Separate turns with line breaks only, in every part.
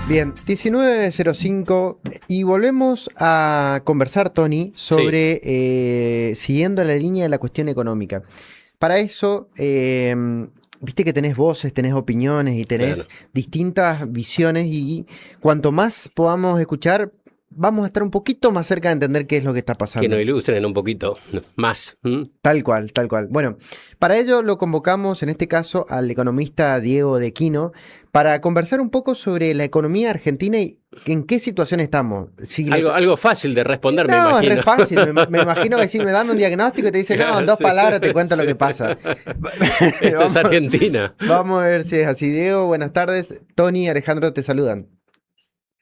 Bien, 19:05 y volvemos a conversar, Tony, sobre siguiendo la línea de la cuestión económica. Para eso, viste que tenés voces, tenés opiniones y tenés
Claro,
distintas visiones y cuanto más podamos escuchar, vamos a estar un poquito más cerca de entender qué es lo que está
que nos
pasando.
ilustren un poquito más.
Tal cual, tal cual. Bueno, para ello lo convocamos en este caso al economista Diego de Quino para conversar un poco sobre la economía argentina y en qué situación estamos. Si la
Algo fácil de responder, me
No, es re
imagino.
fácil. Me imagino que si me dan un diagnóstico y te dice, no, en
Claro,
dos
sí,
palabras te cuento lo
sí.
que pasa.
Esto es
Vamos,
Argentina.
vamos a ver si es así. Diego, buenas tardes. Tony y Alejandro te saludan.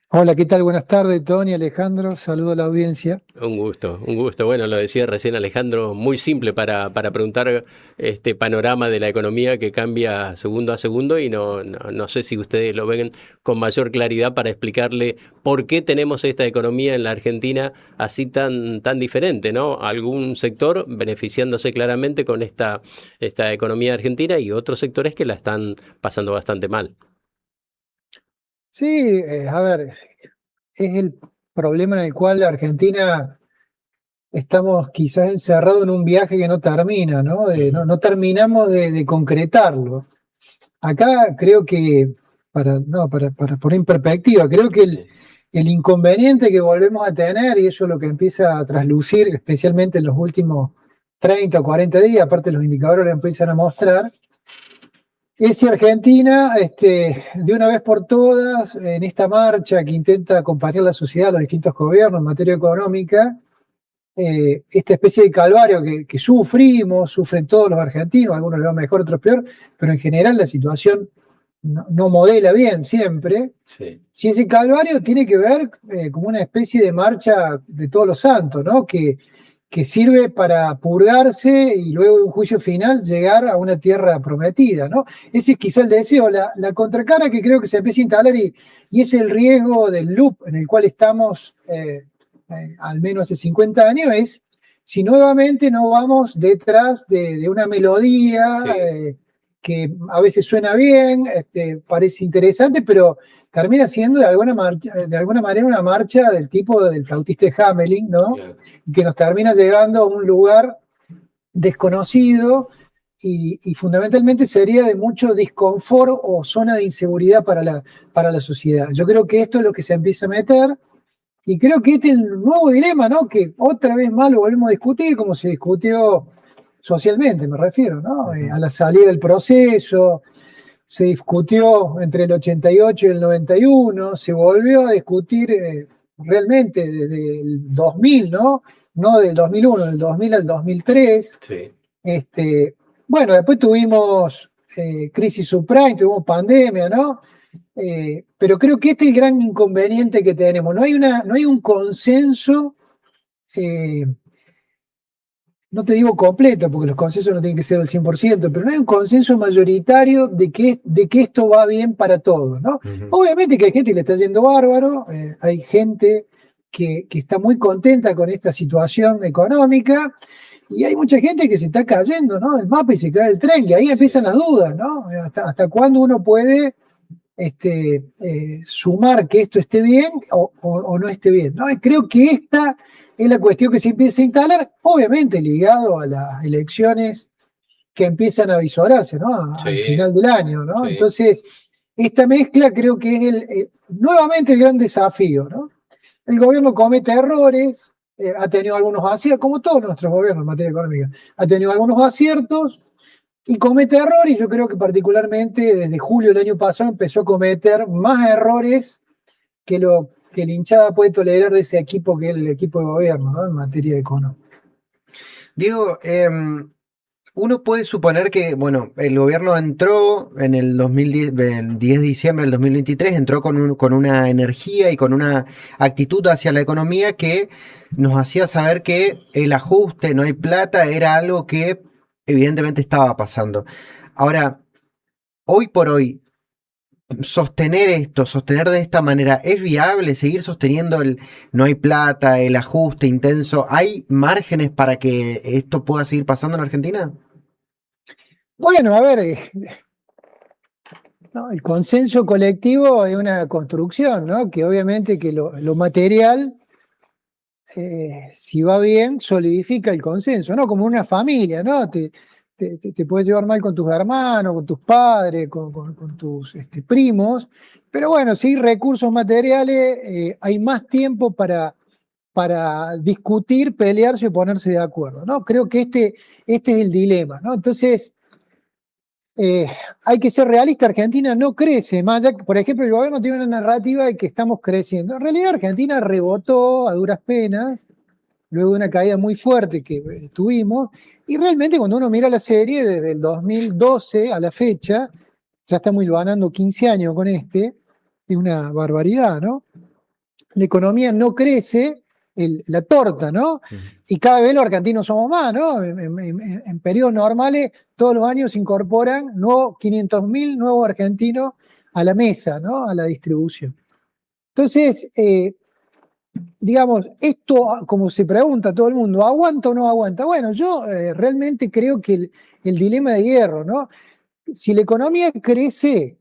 Hola, ¿qué tal? Buenas tardes, Tony, Alejandro, saludo a la audiencia.
Un gusto, un gusto. Bueno, lo decía recién Alejandro, muy simple para preguntar este panorama de la economía que cambia segundo a segundo y no sé si ustedes lo ven con mayor claridad para explicarle por qué tenemos esta economía en la Argentina así tan diferente, ¿no? Algún sector beneficiándose claramente con esta economía argentina y otros sectores que la están pasando bastante mal.
Sí, a ver, es el problema en el cual la Argentina estamos quizás encerrados en un viaje que no termina, ¿no?
Ujú.
No terminamos de concretarlo. Acá creo que, para poner en perspectiva, creo que
Sí,
el inconveniente que volvemos a tener, y eso es lo que empieza a traslucir, especialmente en los últimos 30 o 40 días, aparte los indicadores lo empiezan a mostrar, es si Argentina, de una vez por todas, en esta marcha que intenta acompañar la sociedad, los distintos gobiernos en materia económica, esta especie de calvario que sufren todos los argentinos, algunos le va mejor, otros peor, pero en general la situación no modela bien siempre.
sí.
Si ese calvario tiene que ver como una especie de marcha de todos los santos, ¿no? Que sirve para purgarse y luego de un juicio final llegar a una tierra prometida, ¿no? Ese es quizá el deseo, la contracara que creo que se empieza a instalar y es el riesgo del loop en el cual estamos al menos hace 50 años, es si nuevamente no vamos detrás de una melodía
Sí.
que a veces suena bien, parece interesante, pero termina siendo de alguna manera una marcha del tipo del flautista de Hamelin, ¿no?
Claro.
Y que nos termina llegando a un lugar desconocido y fundamentalmente sería de mucho disconfort o zona de inseguridad para la sociedad. Yo creo que esto es lo que se empieza a meter y creo que este es el nuevo dilema, ¿no? Que otra vez más lo volvemos a discutir, como se discutió socialmente, me refiero, ¿no? A la salida del proceso, se discutió entre el 88 y el 91, se volvió a discutir realmente desde el 2000, ¿no? No del 2001, del 2000 al 2003.
Sí.
Bueno, después tuvimos crisis subprime, tuvimos pandemia, ¿no? Pero creo que este es el gran inconveniente que tenemos. No hay un consenso, eh, no te digo completo, porque los consensos no tienen que ser al 100%, pero no hay un consenso mayoritario de que esto va bien para todos, ¿no?
Ujú.
Obviamente que hay gente que le está yendo bárbaro, hay gente que está muy contenta con esta situación económica, y hay mucha gente que se está cayendo, ¿no? Del mapa y se cae del tren, y ahí empiezan las dudas, ¿no? Hasta cuándo uno puede sumar que esto esté bien o no esté bien, ¿no? Y creo que esta es la cuestión que se empieza a instalar, obviamente ligado a las elecciones que empiezan a visorarse, ¿no? Al
Sí,
final del año, ¿no?
sí.
Entonces, esta mezcla creo que es nuevamente el gran desafío, ¿no? El gobierno comete errores, ha tenido algunos aciertos, como todos nuestros gobiernos en materia económica, ha tenido algunos aciertos y comete errores. Y yo creo que particularmente desde julio del año pasado empezó a cometer más errores que lo que la hinchada puede tolerar de ese equipo que es el equipo de gobierno, ¿no? En materia de economía.
Diego, uno puede suponer que, bueno, el gobierno entró en el 2010, el 10 de diciembre del 2023, entró con una energía y con una actitud hacia la economía que nos hacía saber que el ajuste, no hay plata, era algo que evidentemente estaba pasando. Ahora, hoy por hoy, sostener esto, sostener de esta manera, ¿es viable seguir sosteniendo el no hay plata, el ajuste intenso? ¿Hay márgenes para que esto pueda seguir pasando en Argentina?
Bueno, a ver, ¿no? El consenso colectivo es una construcción, ¿no? Que obviamente que lo material, si va bien, solidifica el consenso, ¿no? Como una familia, ¿no? Te puedes llevar mal con tus hermanos, con tus padres, con tus primos, pero bueno, si hay recursos materiales, hay más tiempo para discutir, pelearse y ponerse de acuerdo, ¿no? Creo que este es el dilema, ¿no? Entonces, hay que ser realista. Argentina no crece, más allá que, por ejemplo, el gobierno tiene una narrativa de que estamos creciendo. En realidad, Argentina rebotó a duras penas, luego de una caída muy fuerte que tuvimos, y realmente cuando uno mira la serie, desde el 2012 a la fecha, ya estamos hilvanando 15 años con es una barbaridad, ¿no? La economía no crece, la torta, ¿no? Y cada vez los argentinos somos más, ¿no? En periodos normales, todos los años se incorporan 500.000 nuevos argentinos a la mesa, ¿no? A la distribución. Entonces, digamos, esto, como se pregunta todo el mundo, ¿aguanta o no aguanta? Bueno, yo realmente creo que el dilema de hierro, ¿no? Si la economía crece,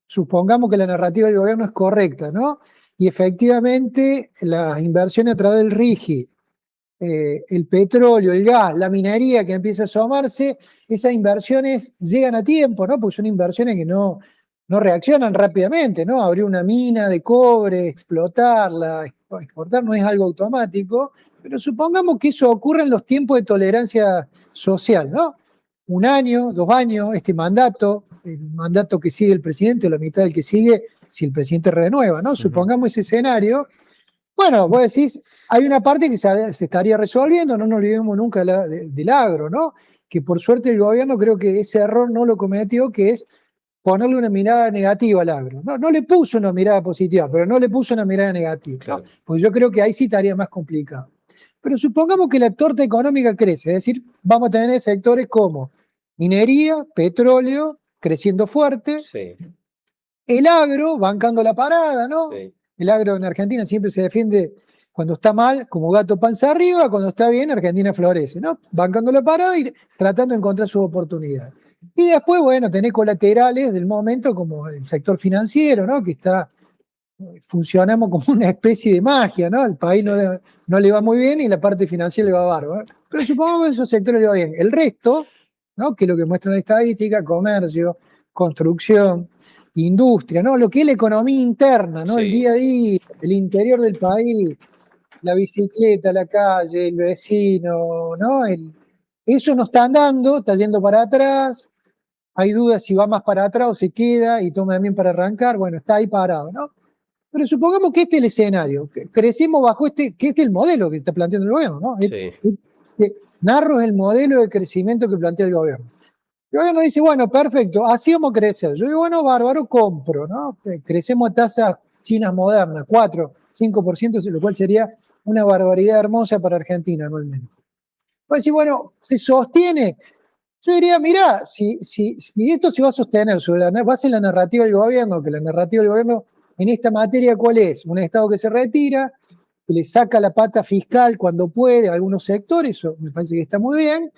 supongamos que la narrativa del gobierno es correcta, ¿no? Y efectivamente las inversiones a través del RIGI, el petróleo, el gas, la minería que empieza a asomarse, esas inversiones llegan a tiempo, ¿no? Porque son inversiones que no reaccionan rápidamente, ¿no? Abrir una mina de cobre, explotarla, exportar no es algo automático, pero supongamos que eso ocurre en los tiempos de tolerancia social, ¿no? 1 año, 2 años, este mandato, el mandato que sigue el presidente, o la mitad del que sigue, si el presidente renueva, ¿no? Supongamos ese escenario. Bueno, vos decís, hay una parte que se estaría resolviendo, no nos olvidemos nunca del agro, ¿no? Que por suerte el gobierno creo que ese error no lo cometió, que es ponerle una mirada negativa al agro. No le puso una mirada positiva, pero no le puso una mirada negativa, ¿no?
Claro.
Porque yo creo que ahí sí estaría más complicado. Pero supongamos que la torta económica crece, es decir, vamos a tener sectores como minería, petróleo, creciendo fuerte,
Sí,
el agro bancando la parada, ¿no?
sí.
El agro en Argentina siempre se defiende cuando está mal, como gato panza arriba, cuando está bien, Argentina florece, ¿no? Bancando la parada y tratando de encontrar sus oportunidades. Y después, bueno, tenés colaterales del momento como el sector financiero, ¿no? Que funcionamos como una especie de magia, ¿no? El país
Sí.
no le va muy bien y la parte financiera le va bárbaro, ¿eh? Pero supongamos que esos sectores le va bien. El resto, ¿no? Que es lo que muestra la estadística, comercio, construcción, industria, ¿no? Lo que es la economía interna, ¿no?
Sí.
El día a día, el interior del país, la bicicleta, la calle, el vecino, ¿no? Eso no está andando, está yendo para atrás. Hay dudas si va más para atrás o se queda y toma también para arrancar. Bueno, está ahí parado, ¿no? Pero supongamos que este es el escenario, que crecemos bajo que este es el modelo que está planteando el gobierno, ¿no?
Sí.
Narro es el modelo de crecimiento que plantea el gobierno. El gobierno dice, bueno, perfecto, así vamos a crecer. Yo digo, bueno, bárbaro, compro, ¿no? Crecemos a tasas chinas modernas, 4, 5%, lo cual sería una barbaridad hermosa para Argentina anualmente. Pues decir, bueno, ¿se sostiene? Yo diría, mirá, si esto se va a sostener sobre la base de la narrativa del gobierno, que la narrativa del gobierno en esta materia, ¿cuál es? Un Estado que se retira, que le saca la pata fiscal cuando puede a algunos sectores, eso me parece que está muy bien,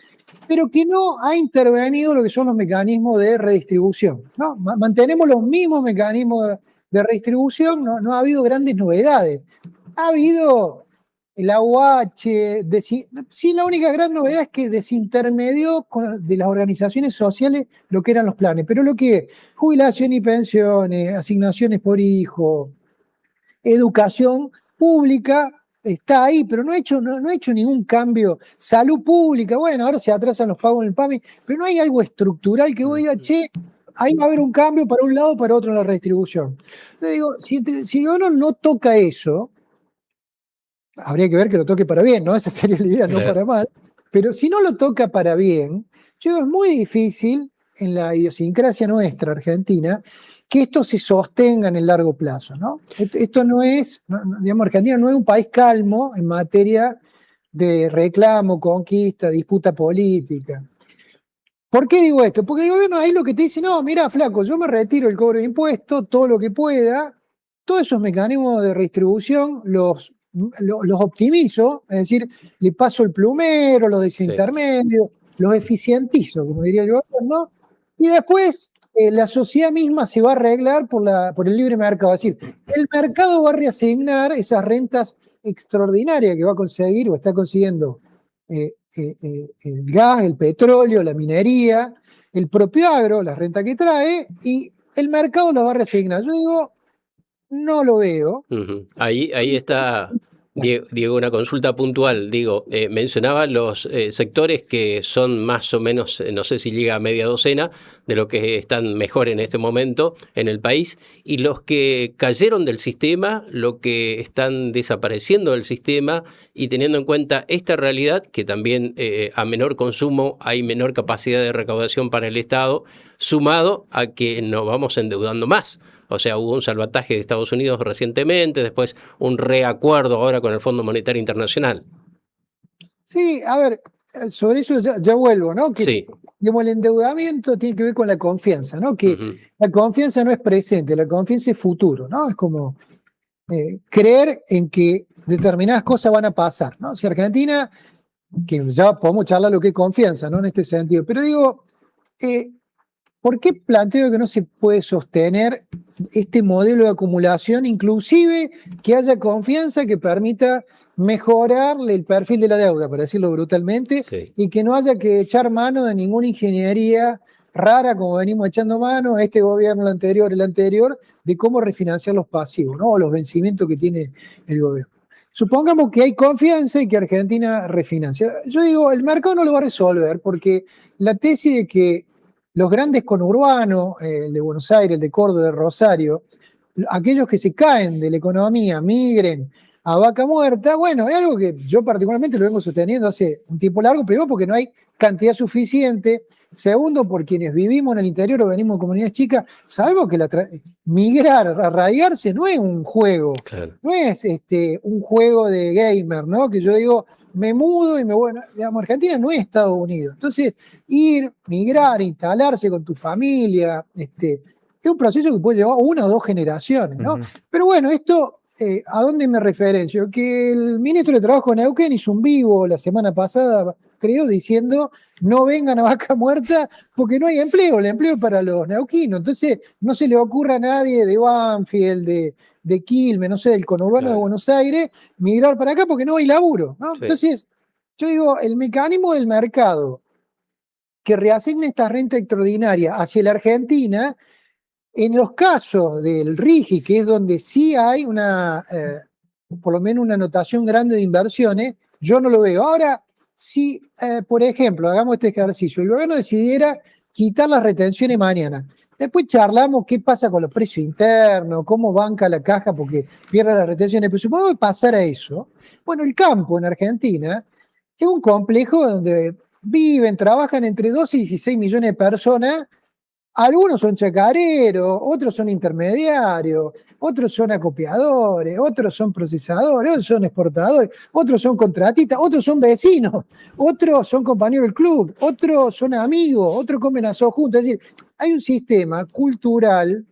pero que no ha intervenido lo que son los mecanismos de redistribución, ¿no? Mantenemos los mismos mecanismos de redistribución, no ha habido grandes novedades. Ha habido el AUH, sí, la única gran novedad es que desintermedió de las organizaciones sociales lo que eran los planes, pero lo que jubilación y pensiones, asignaciones por hijo, educación pública, está ahí, pero no ha hecho ningún cambio. Salud pública, bueno, ahora se atrasan los pagos en el PAMI, pero no hay algo estructural que vos digas, che, ahí va a haber un cambio para un lado o para otro en la redistribución. Yo digo, si el gobierno no toca eso, habría que ver que lo toque para bien, ¿no? Esa sería la idea,
Claro.
no para mal. Pero si no lo toca para bien, yo digo, es muy difícil en la idiosincrasia nuestra, argentina, que esto se sostenga en el largo plazo, ¿no? Esto no es, digamos, Argentina no es un país calmo en materia de reclamo, conquista, disputa política. ¿Por qué digo esto? Porque el gobierno ahí lo que te dice, no, mira, flaco, yo me retiro el cobro de impuestos, todo lo que pueda, todos esos mecanismos de redistribución los optimizo, es decir, le paso el plumero, los desintermedios, los eficientizo, como diría el gobierno, y después la sociedad misma se va a arreglar por el libre mercado. Es decir, el mercado va a reasignar esas rentas extraordinarias que va a conseguir o está consiguiendo el gas, el petróleo, la minería, el propio agro, la renta que trae, y el mercado lo va a reasignar. Yo digo, no lo veo.
Ahí está, Diego, una consulta puntual. Digo, mencionaba los sectores que son más o menos, no sé si llega a media docena, de los que están mejor en este momento en el país, y los que cayeron del sistema, los que están desapareciendo del sistema, y teniendo en cuenta esta realidad, que también a menor consumo hay menor capacidad de recaudación para el Estado, sumado a que nos vamos endeudando más. O sea, hubo un salvataje de Estados Unidos recientemente, después un reacuerdo ahora con el Fondo Monetario Internacional.
Sí, a ver, sobre eso ya vuelvo, ¿no? Que,
Sí.
digamos, el endeudamiento tiene que ver con la confianza, ¿no? Que la confianza no es presente, la confianza es futuro, ¿no? Es como creer en que determinadas cosas van a pasar, ¿no? Si Argentina, que ya podemos charlar lo que es confianza, ¿no? En este sentido, pero digo, ¿por qué planteo que no se puede sostener este modelo de acumulación, inclusive que haya confianza que permita mejorarle el perfil de la deuda, para decirlo brutalmente,
Sí.
y que no haya que echar mano de ninguna ingeniería rara como venimos echando mano este gobierno, el anterior, de cómo refinanciar los pasivos, ¿no? O los vencimientos que tiene el gobierno. Supongamos que hay confianza y que Argentina refinancia. Yo digo, el mercado no lo va a resolver porque la tesis de que los grandes conurbanos, el de Buenos Aires, el de Córdoba, el de Rosario, aquellos que se caen de la economía, migren a vaca muerta, bueno, es algo que yo particularmente lo vengo sosteniendo hace un tiempo largo, primero porque no hay cantidad suficiente, segundo por quienes vivimos en el interior o venimos de comunidades chicas, sabemos que migrar, arraigarse no es un juego,
Claro.
no es un juego de gamer, ¿no? Que yo digo, me mudo y me voy, digamos, Argentina no es Estados Unidos, entonces ir, migrar, instalarse con tu familia, es un proceso que puede llevar una o dos generaciones, ¿no? Pero bueno, esto, ¿a dónde me referencio? Que el ministro de Trabajo de Neuquén hizo un vivo la semana pasada, creo, diciendo no vengan a vaca muerta porque no hay empleo, el empleo es para los neuquinos. Entonces, no se le ocurra a nadie de Banfield, de Quilmes, no sé, del conurbano de Buenos Aires, migrar para acá porque no hay laburo, ¿no?
Sí.
Entonces, yo digo, el mecanismo del mercado que reasigne esta renta extraordinaria hacia la Argentina, en los casos del RIGI, que es donde sí hay por lo menos una anotación grande de inversiones, yo no lo veo. Ahora, si, por ejemplo, hagamos este ejercicio, el gobierno decidiera quitar las retenciones mañana, después charlamos qué pasa con los precios internos, cómo banca la caja porque pierde las retenciones, pero supongamos que pasara eso. Bueno, el campo en Argentina es un complejo donde viven, trabajan entre 12 y 16 millones de personas. Algunos son chacareros, otros son intermediarios, otros son acopiadores, otros son procesadores, otros son exportadores, otros son contratistas, otros son vecinos, otros son compañeros del club, otros son amigos, otros comen asado juntos. Es decir, hay un sistema cultural,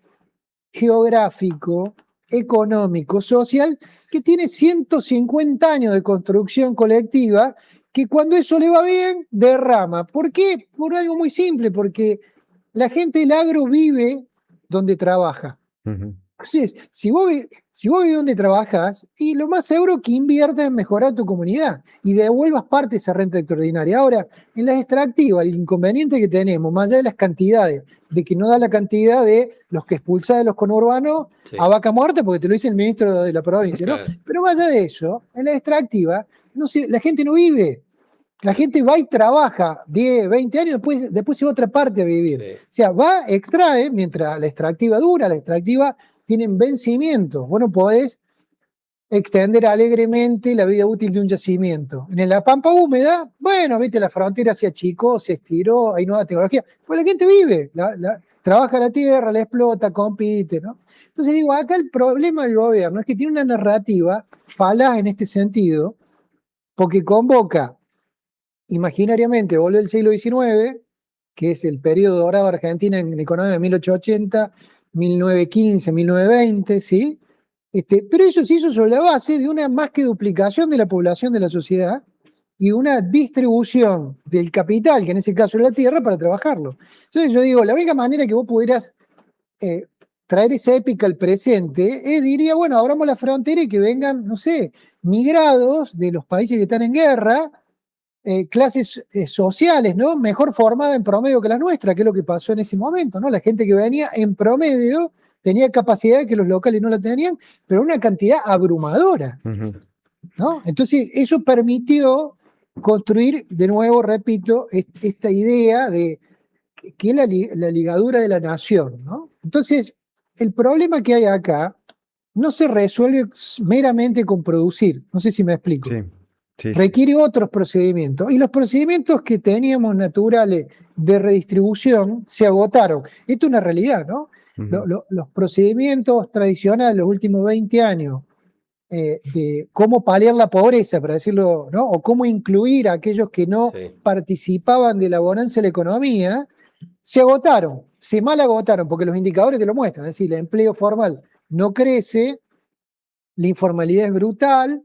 geográfico, económico, social, que tiene 150 años de construcción colectiva, que cuando eso le va bien, derrama. ¿Por qué? Por algo muy simple, porque la gente del agro vive donde trabaja. Entonces, si vos vives donde trabajas, y lo más seguro que inviertas en mejorar tu comunidad y devuelvas parte de esa renta extraordinaria. Ahora, en las extractivas, el inconveniente que tenemos, más allá de las cantidades, de que no da la cantidad de los que expulsa de los conurbanos a vaca muerta, porque te lo dice el ministro de la provincia, ¿no?
Claro.
Pero más allá de eso, en la extractiva, la gente no vive. La gente va y trabaja 10, 20 años, después se va a otra parte a vivir.
Sí.
O sea, va, extrae, mientras la extractiva dura, la extractiva tiene vencimientos. Vos no podés extender alegremente la vida útil de un yacimiento. En la pampa húmeda, bueno, viste, la frontera se achicó, se estiró, hay nueva tecnología. Pues la gente vive, trabaja la tierra, la explota, compite, ¿no? Entonces digo, acá el problema del gobierno es que tiene una narrativa falaz en este sentido, porque convoca imaginariamente, vuelve el siglo XIX, que es el periodo dorado de Argentina en la economía de 1880, 1915, 1920, ¿sí? Pero eso se hizo sobre la base de una más que duplicación de la población de la sociedad y una distribución del capital, que en ese caso es la tierra, para trabajarlo. Entonces yo digo, la única manera que vos pudieras traer esa épica al presente diría, bueno, abramos la frontera y que vengan, no sé, migrados de los países que están en guerra, clases sociales, ¿no? Mejor formadas en promedio que la nuestra, que es lo que pasó en ese momento, ¿no? La gente que venía en promedio tenía capacidad que los locales no la tenían, pero una cantidad abrumadora, ¿no? Entonces, eso permitió construir, de nuevo, repito, esta idea de que es la ligadura de la nación, ¿no? Entonces, el problema que hay acá no se resuelve meramente con producir, no sé si me explico. Sí. Requiere otros procedimientos, y los procedimientos que teníamos naturales de redistribución se agotaron. Esto es una realidad, ¿no? Los procedimientos tradicionales de los últimos 20 años de cómo paliar la pobreza, para decirlo, ¿no? O cómo incluir a aquellos que no participaban de la bonanza de la economía, se agotaron, se mal agotaron, porque los indicadores te lo muestran, es decir, el empleo formal no crece, la informalidad es brutal,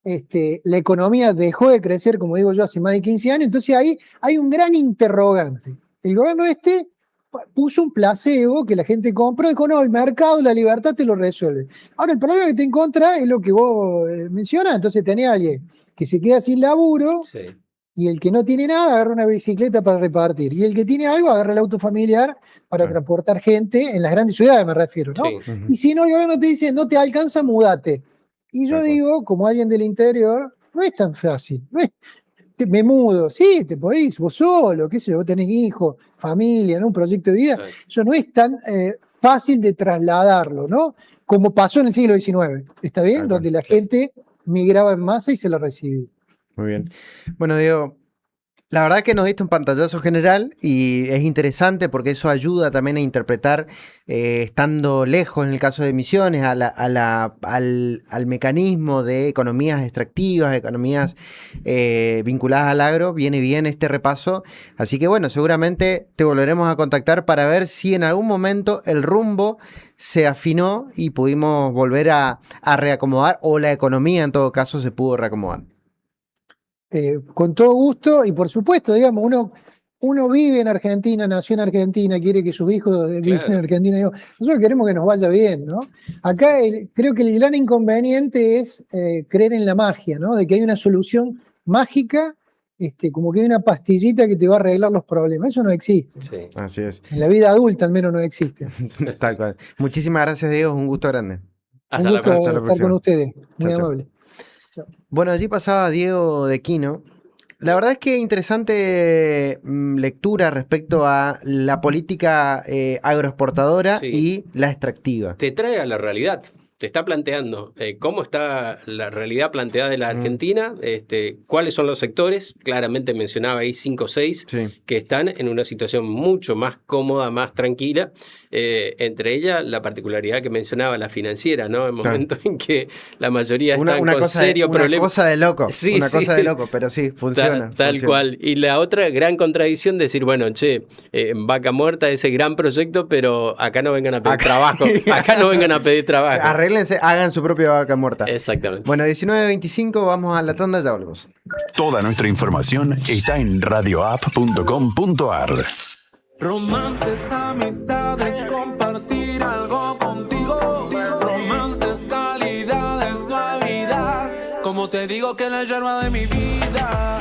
la economía dejó de crecer, como digo yo, hace más de 15 años, entonces ahí hay un gran interrogante. El gobierno puso un placebo que la gente compró, dijo, no, el mercado, la libertad te lo resuelve. Ahora, el problema que te encontrás es lo que vos mencionás, entonces tenés a alguien que se queda sin laburo, y el que no tiene nada agarra una bicicleta para repartir, y el que tiene algo agarra el auto familiar para transportar gente en las grandes ciudades, me refiero, ¿no? Y si no, el gobierno te dice, no te alcanza, mudate. Y yo digo, como alguien del interior, no es tan fácil. Me mudo, sí, te podés, vos solo, qué sé yo, vos tenés hijos, familia, ¿no? Un proyecto de vida. Eso no es tan fácil de trasladarlo, ¿no? Como pasó en el siglo XIX, ¿está bien? Donde la gente migraba en masa y se la recibía.
Muy bien. Bueno, Diego, la verdad que nos diste un pantallazo general y es interesante porque eso ayuda también a interpretar, estando lejos en el caso de Misiones, al mecanismo de economías extractivas, economías vinculadas al agro. Viene bien este repaso. Así que bueno, seguramente te volveremos a contactar para ver si en algún momento el rumbo se afinó y pudimos volver a reacomodar, o la economía en todo caso se pudo reacomodar.
Con todo gusto, y por supuesto, digamos, uno vive en Argentina, nació en Argentina, quiere que sus hijos vivan en Argentina. Digo, nosotros queremos que nos vaya bien, ¿no? Acá creo que el gran inconveniente es creer en la magia, ¿no? De que hay una solución mágica, como que hay una pastillita que te va a arreglar los problemas. Eso no existe.
Sí, así es.
En la vida adulta al menos no existe.
Tal cual. Muchísimas gracias, Diego, un gusto grande.
Un gusto estar con ustedes, muy amable.
Bueno, allí pasaba Diego de Quino. La verdad es que interesante lectura respecto a la política agroexportadora y la extractiva.
Te trae a la realidad. Te está planteando cómo está la realidad planteada de la Argentina, cuáles son los sectores, claramente mencionaba ahí 5 o 6, que están en una situación mucho más cómoda, más tranquila, entre ellas la particularidad que mencionaba la financiera, ¿no? En momentos en que la mayoría están con serios problemas.
Una cosa de loco, cosa de loco, pero sí, funciona.
Tal cual. Y la otra gran contradicción, decir, bueno, Vaca Muerta, ese gran proyecto, pero acá no vengan a pedir trabajo, acá no vengan a pedir trabajo.
Arréglense, hagan su propia vaca muerta.
Exactamente.
Bueno, 19:25, vamos a la tanda, ya volvemos.
Toda nuestra información está en radioapp.com.ar.
Romances, amistades, compartir algo contigo. Romances, calidades, suavidad. Como te digo que la yerba de mi vida.